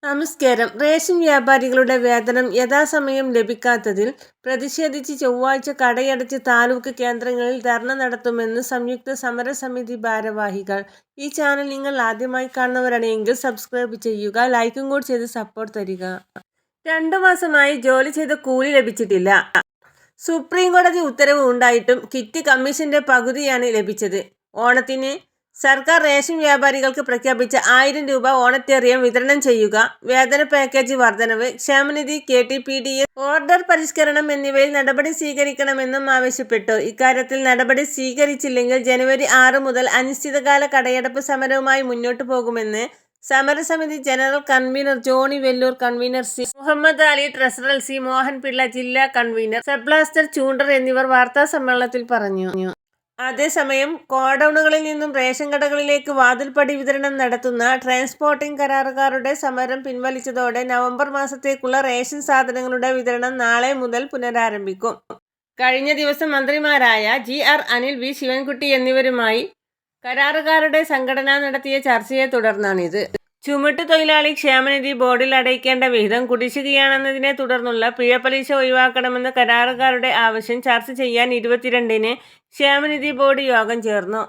നമസ്കാരം. റേഷൻ വ്യാപാരികളുടെ വേതനം യഥാസമയം ലഭിക്കാത്തതിൽ പ്രതിഷേധിച്ച് ചൊവ്വാഴ്ച കടയടച്ച് താലൂക്ക് കേന്ദ്രങ്ങളിൽ ധർണ നടത്തുമെന്ന് സംയുക്ത സമരസമിതി ഭാരവാഹികൾ. ഈ ചാനൽ നിങ്ങൾ ആദ്യമായി കാണുന്നവരാണെങ്കിൽ സബ്സ്ക്രൈബ് ചെയ്യുക, ലൈക്കും കൂടി ചെയ്ത് സപ്പോർട്ട് തരിക. 2 മാസമായി ജോലി ചെയ്ത കൂലി ലഭിച്ചിട്ടില്ല. സുപ്രീം കോടതി ഉത്തരവ് ഉണ്ടായിട്ടും കിറ്റ് കമ്മീഷന്റെ പകുതിയാണ് ലഭിച്ചത്. ഓണത്തിന് സർക്കാർ റേഷൻ വ്യാപാരികൾക്ക് പ്രഖ്യാപിച്ച 1000 രൂപ ഓണത്തേറിയം വിതരണം ചെയ്യുക, വേതന പാക്കേജ് വർധനവ്, ക്ഷേമനിധി, KTPDS ഓർഡർ പരിഷ്കരണം എന്നിവയിൽ നടപടി സ്വീകരിക്കണമെന്നും ആവശ്യപ്പെട്ടു. ഇക്കാര്യത്തിൽ നടപടി സ്വീകരിച്ചില്ലെങ്കിൽ ജനുവരി 6 മുതൽ അനിശ്ചിതകാല കടയടപ്പ് സമരവുമായി മുന്നോട്ടു പോകുമെന്ന് സമരസമിതി general convener Johnny Vellore, convener C Muhammad Ali, treasurer C Mohanpillai, ജില്ലാ കൺവീനർ സബ്ലാസ്റ്റർ ചൂണ്ടർ എന്നിവർ വാർത്താസമ്മേളനത്തിൽ പറഞ്ഞു. അതേസമയം ഗോഡൌണുകളിൽ നിന്നും റേഷൻ കടകളിലേക്ക് വാതിൽപ്പടി വിതരണം നടത്തുന്ന ട്രാൻസ്പോർട്ടിംഗ് കരാറുകാരുടെ സമരം പിൻവലിച്ചതോടെ നവംബർ മാസത്തേക്കുള്ള റേഷൻ സാധനങ്ങളുടെ വിതരണം നാളെ മുതൽ പുനരാരംഭിക്കും. കഴിഞ്ഞ ദിവസം മന്ത്രിമാരായ GR അനിൽ, V ശിവൻകുട്ടി എന്നിവരുമായി കരാറുകാരുടെ സംഘടന നടത്തിയ ചർച്ചയെ തുടർന്നാണിത്. ചുമട്ടുതൊഴിലാളി ക്ഷേമനിധി ബോർഡിൽ അടയ്ക്കേണ്ട വിഹിതം കുടിശ്ശികയാണെന്നതിനെ തുടർന്നുള്ള പിഴപ്പലിശ ഒഴിവാക്കണമെന്ന കരാറുകാരുടെ ആവശ്യം ചർച്ച ചെയ്യാൻ 22-ന് ക്ഷേമനിധി ബോർഡ് യോഗം ചേർന്നു.